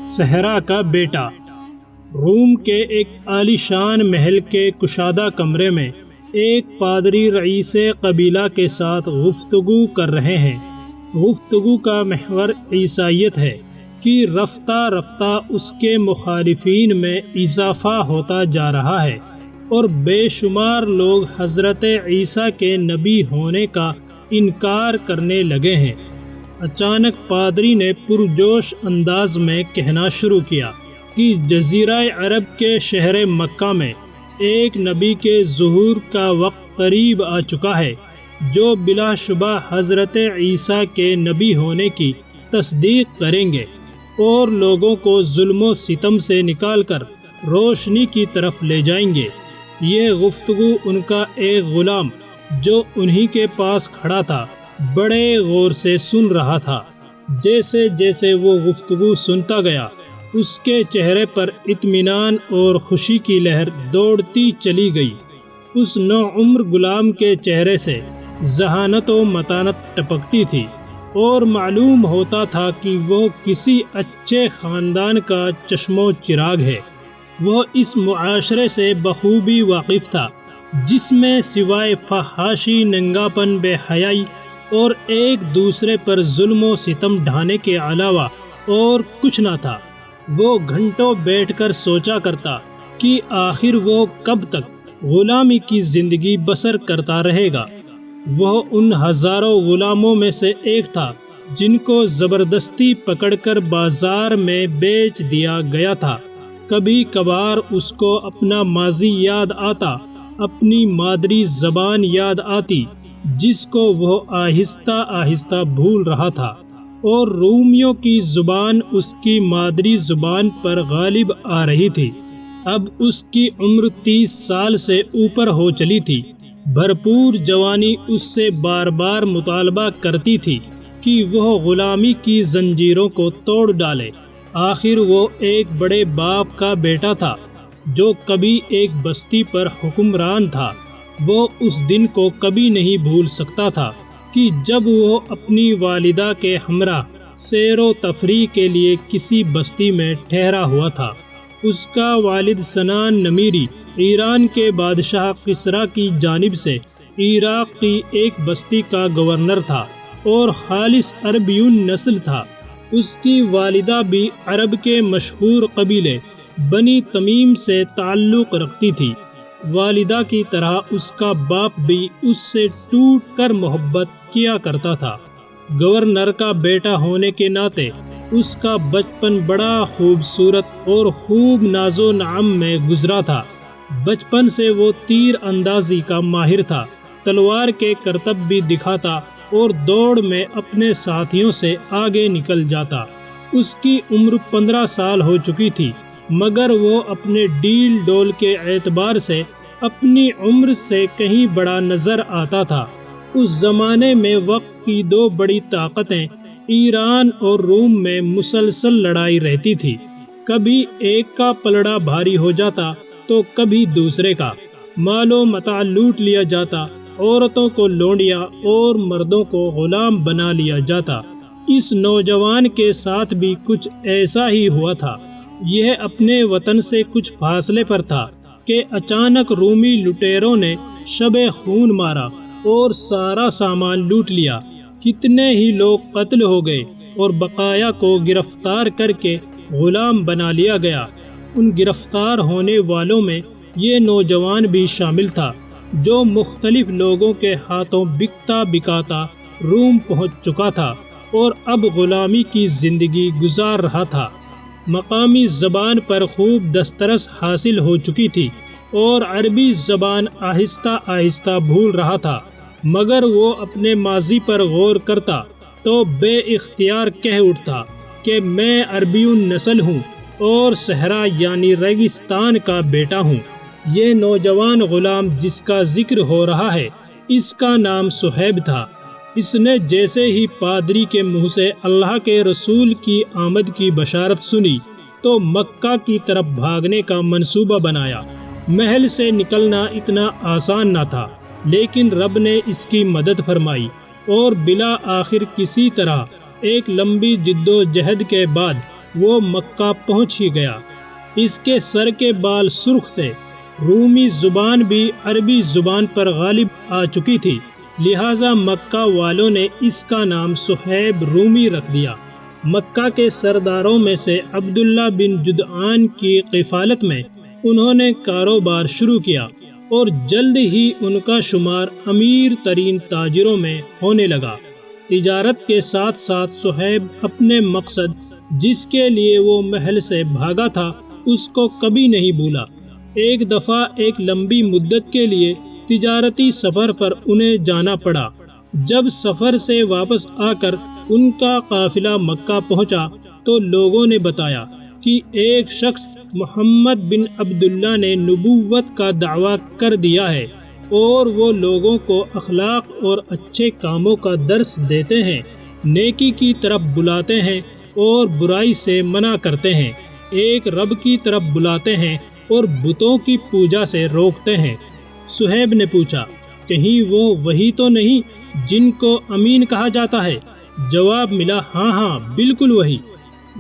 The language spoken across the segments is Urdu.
صحرا کا بیٹا۔ روم کے ایک عالی شان محل کے کشادہ کمرے میں ایک پادری رئیس قبیلہ کے ساتھ گفتگو کر رہے ہیں۔ گفتگو کا محور عیسائیت ہے کہ رفتہ رفتہ اس کے مخالفین میں اضافہ ہوتا جا رہا ہے اور بے شمار لوگ حضرت عیسیٰ کے نبی ہونے کا انکار کرنے لگے ہیں۔ اچانک پادری نے پرجوش انداز میں کہنا شروع کیا کہ جزیرہ عرب کے شہر مکہ میں ایک نبی کے ظہور کا وقت قریب آ چکا ہے جو بلا شبہ حضرت عیسیٰ کے نبی ہونے کی تصدیق کریں گے اور لوگوں کو ظلم و ستم سے نکال کر روشنی کی طرف لے جائیں گے۔ یہ گفتگو ان کا ایک غلام جو انہی کے پاس کھڑا تھا بڑے غور سے سن رہا تھا۔ جیسے جیسے وہ گفتگو سنتا گیا اس کے چہرے پر اطمینان اور خوشی کی لہر دوڑتی چلی گئی۔ اس نوعمر غلام کے چہرے سے ذہانت و متانت ٹپکتی تھی اور معلوم ہوتا تھا کہ وہ کسی اچھے خاندان کا چشم و چراغ ہے۔ وہ اس معاشرے سے بخوبی واقف تھا جس میں سوائے فحاشی، ننگاپن، بے حیائی اور ایک دوسرے پر ظلم و ستم ڈھانے کے علاوہ اور کچھ نہ تھا۔ وہ گھنٹوں بیٹھ کر سوچا کرتا کہ آخر وہ کب تک غلامی کی زندگی بسر کرتا رہے گا۔ وہ ان ہزاروں غلاموں میں سے ایک تھا جن کو زبردستی پکڑ کر بازار میں بیچ دیا گیا تھا۔ کبھی کبھار اس کو اپنا ماضی یاد آتا، اپنی مادری زبان یاد آتی جس کو وہ آہستہ آہستہ بھول رہا تھا، اور رومیوں کی زبان اس کی مادری زبان پر غالب آ رہی تھی۔ اب اس کی عمر 30 سال سے اوپر ہو چلی تھی۔ بھرپور جوانی اس سے بار بار مطالبہ کرتی تھی کہ وہ غلامی کی زنجیروں کو توڑ ڈالے۔ آخر وہ ایک بڑے باپ کا بیٹا تھا جو کبھی ایک بستی پر حکمران تھا۔ وہ اس دن کو کبھی نہیں بھول سکتا تھا کہ جب وہ اپنی والدہ کے ہمراہ سیر و تفریح کے لیے کسی بستی میں ٹھہرا ہوا تھا۔ اس کا والد سنان نمیری ایران کے بادشاہ کسریٰ کی جانب سے عراق کی ایک بستی کا گورنر تھا اور خالص عربیون نسل تھا۔ اس کی والدہ بھی عرب کے مشہور قبیلے بنی تمیم سے تعلق رکھتی تھی۔ والدہ کی طرح اس کا باپ بھی اس سے ٹوٹ کر محبت کیا کرتا تھا۔ گورنر کا بیٹا ہونے کے ناطے اس کا بچپن بڑا خوبصورت اور خوب ناز و نعم میں گزرا تھا۔ بچپن سے وہ تیر اندازی کا ماہر تھا، تلوار کے کرتب بھی دکھاتا اور دوڑ میں اپنے ساتھیوں سے آگے نکل جاتا۔ اس کی عمر 15 سال ہو چکی تھی مگر وہ اپنے ڈیل ڈول کے اعتبار سے اپنی عمر سے کہیں بڑا نظر آتا تھا۔ اس زمانے میں وقت کی 2 بڑی طاقتیں ایران اور روم میں مسلسل لڑائی رہتی تھی۔ کبھی ایک کا پلڑا بھاری ہو جاتا تو کبھی دوسرے کا۔ مال و متاع لوٹ لیا جاتا، عورتوں کو لونڈیا اور مردوں کو غلام بنا لیا جاتا۔ اس نوجوان کے ساتھ بھی کچھ ایسا ہی ہوا تھا۔ یہ اپنے وطن سے کچھ فاصلے پر تھا کہ اچانک رومی لٹیروں نے شب خون مارا اور سارا سامان لوٹ لیا۔ کتنے ہی لوگ قتل ہو گئے اور بقایا کو گرفتار کر کے غلام بنا لیا گیا۔ ان گرفتار ہونے والوں میں یہ نوجوان بھی شامل تھا جو مختلف لوگوں کے ہاتھوں بکتا بکاتا روم پہنچ چکا تھا اور اب غلامی کی زندگی گزار رہا تھا۔ مقامی زبان پر خوب دسترس حاصل ہو چکی تھی اور عربی زبان آہستہ آہستہ بھول رہا تھا، مگر وہ اپنے ماضی پر غور کرتا تو بے اختیار کہہ اٹھتا کہ میں عربیون نسل ہوں اور صحرا یعنی ریگستان کا بیٹا ہوں۔ یہ نوجوان غلام جس کا ذکر ہو رہا ہے اس کا نام صہیب تھا۔ اس نے جیسے ہی پادری کے منہ سے اللہ کے رسول کی آمد کی بشارت سنی تو مکہ کی طرف بھاگنے کا منصوبہ بنایا۔ محل سے نکلنا اتنا آسان نہ تھا لیکن رب نے اس کی مدد فرمائی اور بلا آخر کسی طرح ایک لمبی جد و جہد کے بعد وہ مکہ پہنچ ہی گیا۔ اس کے سر کے بال سرخ تھے۔ رومی زبان بھی عربی زبان پر غالب آ چکی تھی، لہٰذا مکہ والوں نے اس کا نام صہیب رومی رکھ دیا۔ مکہ کے سرداروں میں سے عبداللہ بن جدعان کی قفالت میں انہوں نے کاروبار شروع کیا اور جلد ہی ان کا شمار امیر ترین تاجروں میں ہونے لگا۔ تجارت کے ساتھ ساتھ صہیب اپنے مقصد جس کے لیے وہ محل سے بھاگا تھا اس کو کبھی نہیں بھولا۔ ایک دفعہ ایک لمبی مدت کے لیے تجارتی سفر پر انہیں جانا پڑا۔ جب سفر سے واپس آ کر ان کا قافلہ مکہ پہنچا تو لوگوں نے بتایا کہ ایک شخص محمد بن عبداللہ نے نبوت کا دعویٰ کر دیا ہے اور وہ لوگوں کو اخلاق اور اچھے کاموں کا درس دیتے ہیں، نیکی کی طرف بلاتے ہیں اور برائی سے منع کرتے ہیں، ایک رب کی طرف بلاتے ہیں اور بتوں کی پوجا سے روکتے ہیں۔ صہیب نے پوچھا، کہیں وہ وہی تو نہیں جن کو امین کہا جاتا ہے؟ جواب ملا، ہاں بالکل وہی۔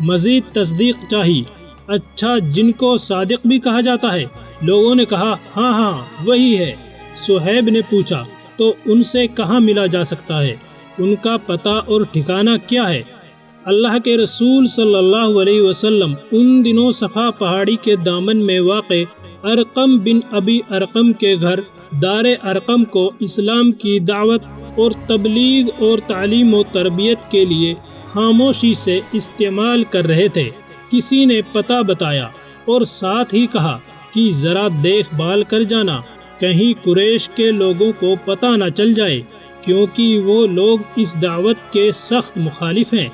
مزید تصدیق چاہیے؟ اچھا، جن کو صادق بھی کہا جاتا ہے؟ لوگوں نے کہا، ہاں وہی ہے۔ صہیب نے پوچھا، تو ان سے کہاں ملا جا سکتا ہے؟ ان کا پتہ اور ٹھکانہ کیا ہے؟ اللہ کے رسول صلی اللہ علیہ وسلم ان دنوں صفا پہاڑی کے دامن میں واقع ارقم بن ابی ارقم کے گھر دار ارقم کو اسلام کی دعوت اور تبلیغ اور تعلیم و تربیت کے لیے خاموشی سے استعمال کر رہے تھے۔ کسی نے پتہ بتایا اور ساتھ ہی کہا کہ ذرا دیکھ بھال کر جانا، کہیں قریش کے لوگوں کو پتہ نہ چل جائے، کیونکہ وہ لوگ اس دعوت کے سخت مخالف ہیں،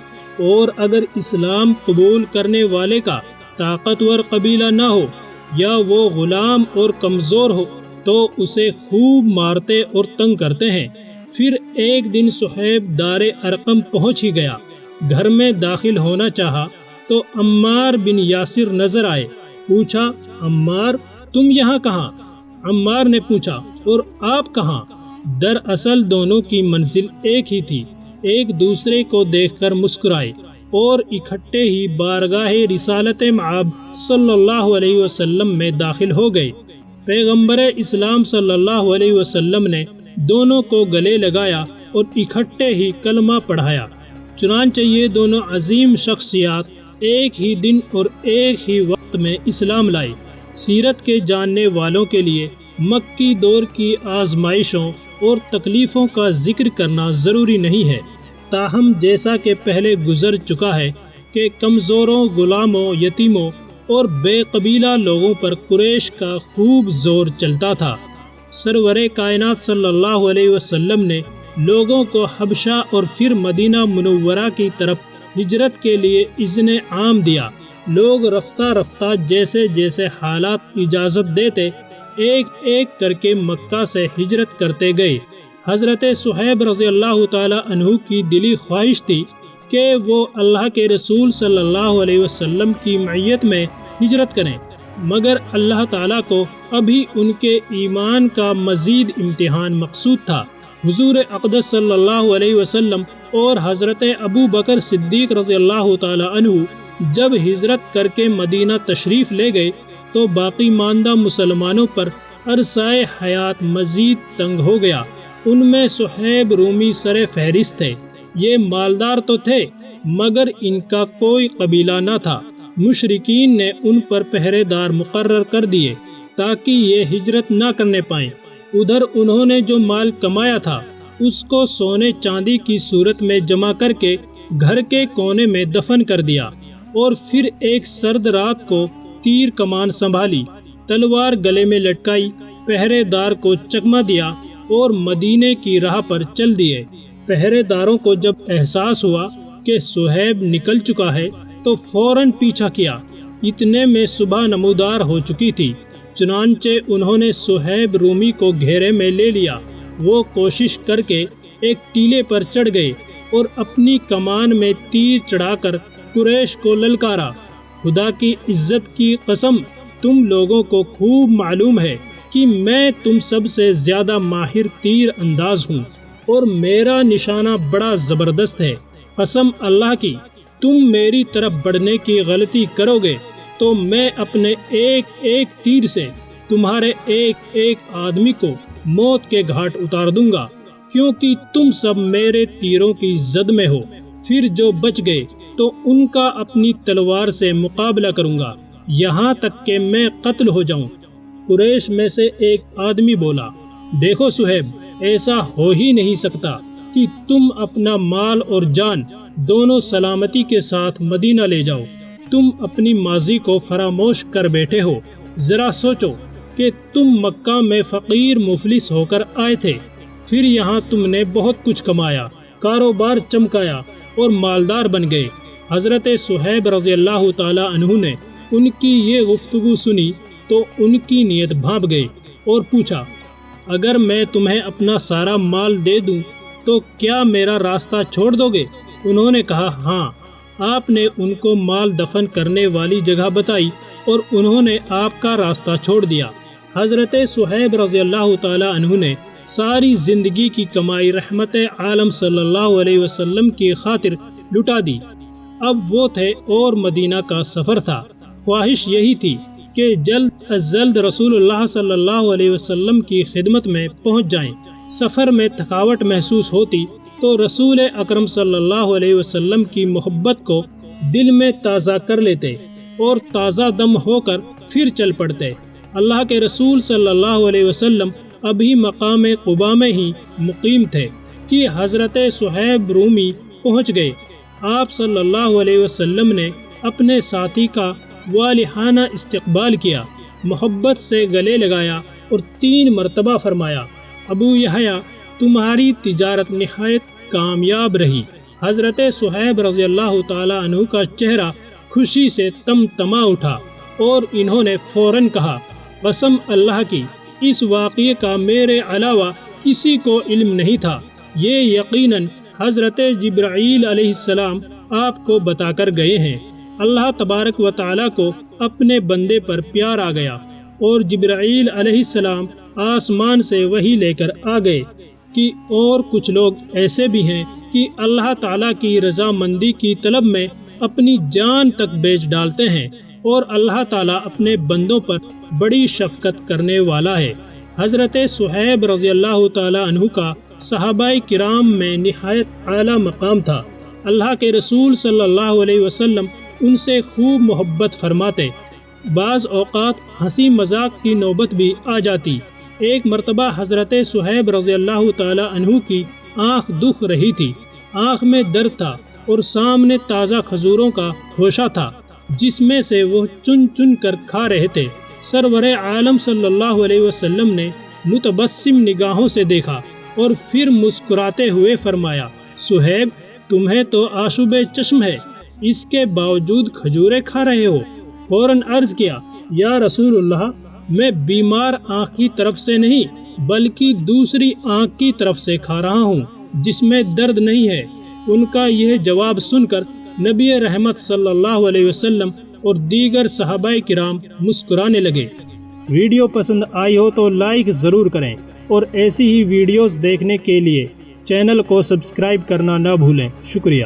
اور اگر اسلام قبول کرنے والے کا طاقتور قبیلہ نہ ہو یا وہ غلام اور کمزور ہو تو اسے خوب مارتے اور تنگ کرتے ہیں۔ پھر ایک دن صہیب دار ارقم پہنچ ہی گیا۔ گھر میں داخل ہونا چاہا تو عمار بن یاسر نظر آئے۔ پوچھا، عمار تم یہاں کہاں؟ عمار نے پوچھا، اور آپ کہاں؟ دراصل دونوں کی منزل ایک ہی تھی۔ ایک دوسرے کو دیکھ کر مسکرائے اور اکٹھے ہی بارگاہ رسالت مآب صلی اللہ علیہ وسلم میں داخل ہو گئے۔ پیغمبر اسلام صلی اللہ علیہ وسلم نے دونوں کو گلے لگایا اور اکٹھے ہی کلمہ پڑھایا۔ چنانچہ یہ دونوں عظیم شخصیات ایک ہی دن اور ایک ہی وقت میں اسلام لائے۔ سیرت کے جاننے والوں کے لیے مکی دور کی آزمائشوں اور تکلیفوں کا ذکر کرنا ضروری نہیں ہے، تاہم جیسا کہ پہلے گزر چکا ہے کہ کمزوروں، غلاموں، یتیموں اور بے قبیلہ لوگوں پر قریش کا خوب زور چلتا تھا۔ سرور کائنات صلی اللہ علیہ وسلم نے لوگوں کو حبشہ اور پھر مدینہ منورہ کی طرف ہجرت کے لیے اذن عام دیا۔ لوگ رفتہ رفتہ جیسے جیسے حالات اجازت دیتے ایک ایک کر کے مکہ سے ہجرت کرتے گئے۔ حضرت صہیب رضی اللہ تعالی عنہ کی دلی خواہش تھی کہ وہ اللہ کے رسول صلی اللہ علیہ وسلم کی معیت میں ہجرت کریں، مگر اللہ تعالیٰ کو ابھی ان کے ایمان کا مزید امتحان مقصود تھا۔ حضور اقدس صلی اللہ علیہ وسلم اور حضرت ابو بکر صدیق رضی اللہ تعالی عنہ جب ہجرت کر کے مدینہ تشریف لے گئے تو باقی ماندہ مسلمانوں پر عرصہ حیات مزید تنگ ہو گیا۔ ان میں صہیب رومی سر فہرست تھے۔ یہ مالدار تو تھے مگر ان کا کوئی قبیلہ نہ تھا۔ مشرکین نے ان پر پہرے دار مقرر کر دیے تاکہ یہ ہجرت نہ کرنے پائیں۔ ادھر انہوں نے جو مال کمایا تھا اس کو سونے چاندی کی صورت میں جمع کر کے گھر کے کونے میں دفن کر دیا، اور پھر ایک سرد رات کو تیر کمان سنبھالی، تلوار گلے میں لٹکائی، پہرے دار کو چکمہ دیا اور مدینے کی راہ پر چل دیے۔ پہرے داروں کو جب احساس ہوا کہ صہیب نکل چکا ہے تو فوراً پیچھا کیا۔ اتنے میں صبح نمودار ہو چکی تھی، چنانچہ انہوں نے صہیب رومی کو گھیرے میں لے لیا۔ وہ کوشش کر کے ایک ٹیلے پر چڑھ گئے اور اپنی کمان میں تیر چڑھا کر قریش کو للکارا۔ خدا کی عزت کی قسم، تم لوگوں کو خوب معلوم ہے کہ میں تم سب سے زیادہ ماہر تیر انداز ہوں اور میرا نشانہ بڑا زبردست ہے۔ قسم اللہ کی، تم میری طرف بڑھنے کی غلطی کرو گے تو میں اپنے ایک ایک تیر سے تمہارے ایک ایک آدمی کو موت کے گھاٹ اتار دوں گا، کیونکہ تم سب میرے تیروں کی زد میں ہو۔ پھر جو بچ گئے تو ان کا اپنی تلوار سے مقابلہ کروں گا، یہاں تک کہ میں قتل ہو جاؤں۔ قریش میں سے ایک آدمی بولا، دیکھو صہیب، ایسا ہو ہی نہیں سکتا کہ تم اپنا مال اور جان دونوں سلامتی کے ساتھ مدینہ لے جاؤ۔ تم اپنی ماضی کو فراموش کر بیٹھے ہو۔ ذرا سوچو کہ تم مکہ میں فقیر مفلس ہو کر آئے تھے، پھر یہاں تم نے بہت کچھ کمایا، کاروبار چمکایا اور مالدار بن گئے۔ حضرت صہیب رضی اللہ تعالی عنہ نے ان کی یہ گفتگو سنی تو ان کی نیت بھانپ گئی اور پوچھا، اگر میں تمہیں اپنا سارا مال دے دوں تو کیا میرا راستہ چھوڑ دو گے؟ انہوں نے کہا، ہاں۔ آپ نے ان کو مال دفن کرنے والی جگہ بتائی اور انہوں نے آپ کا راستہ چھوڑ دیا۔ حضرت صہیب رضی اللہ تعالی عنہ نے ساری زندگی کی کمائی رحمت عالم صلی اللہ علیہ وسلم کی خاطر لٹا دی۔ اب وہ تھے اور مدینہ کا سفر تھا۔ خواہش یہی تھی کہ جلد از جلد رسول اللہ صلی اللہ علیہ وسلم کی خدمت میں پہنچ جائیں۔ سفر میں تھکاوٹ محسوس ہوتی تو رسول اکرم صلی اللہ علیہ وسلم کی محبت کو دل میں تازہ کر لیتے اور تازہ دم ہو کر پھر چل پڑتے۔ اللہ کے رسول صلی اللہ علیہ وسلم ابھی مقام قباء میں ہی مقیم تھے کہ حضرت صہیب رومی پہنچ گئے۔ آپ صلی اللہ علیہ وسلم نے اپنے ساتھی کا والہانہ استقبال کیا، محبت سے گلے لگایا اور 3 مرتبہ فرمایا، ابو یحییٰ، تمہاری تجارت نہایت کامیاب رہی۔ حضرت صہیب رضی اللہ تعالی عنہ کا چہرہ خوشی سے تمتما اٹھا اور انہوں نے فوراً کہا، قسم اللہ کی، اس واقعے کا میرے علاوہ کسی کو علم نہیں تھا۔ یہ یقیناً حضرت جبرائیل علیہ السلام آپ کو بتا کر گئے ہیں۔ اللہ تبارک و تعالیٰ کو اپنے بندے پر پیار آ گیا اور جبرائیل علیہ السلام آسمان سے وحی لے کر آ گئے کہ اور کچھ لوگ ایسے بھی ہیں کہ اللہ تعالیٰ کی رضامندی کی طلب میں اپنی جان تک بیچ ڈالتے ہیں، اور اللہ تعالیٰ اپنے بندوں پر بڑی شفقت کرنے والا ہے۔ حضرت صہیب رضی اللہ تعالی عنہ کا صحابہ کرام میں نہایت اعلیٰ مقام تھا۔ اللہ کے رسول صلی اللہ علیہ وسلم ان سے خوب محبت فرماتے۔ بعض اوقات ہنسی مذاق کی نوبت بھی آ جاتی۔ ایک مرتبہ حضرت صہیب رضی اللہ تعالی عنہ کی آنکھ دکھ رہی تھی، آنکھ میں درد تھا اور سامنے تازہ کھجوروں کا خوشہ تھا جس میں سے وہ چن چن کر کھا رہے تھے۔ سرور عالم صلی اللہ علیہ وسلم نے متبسم نگاہوں سے دیکھا اور پھر مسکراتے ہوئے فرمایا، صہیب، تمہیں تو آشوب چشم ہے، اس کے باوجود کھجوریں کھا رہے ہو۔ فوراً عرض کیا، یا رسول اللہ، میں بیمار آنکھ کی طرف سے نہیں بلکہ دوسری آنکھ کی طرف سے کھا رہا ہوں جس میں درد نہیں ہے۔ ان کا یہ جواب سن کر نبی رحمت صلی اللہ علیہ وسلم اور دیگر صحابہ کرام مسکرانے لگے۔ ویڈیو پسند آئی ہو تو لائک ضرور کریں اور ایسی ہی ویڈیوز دیکھنے کے لیے چینل کو سبسکرائب کرنا نہ بھولیں۔ شکریہ۔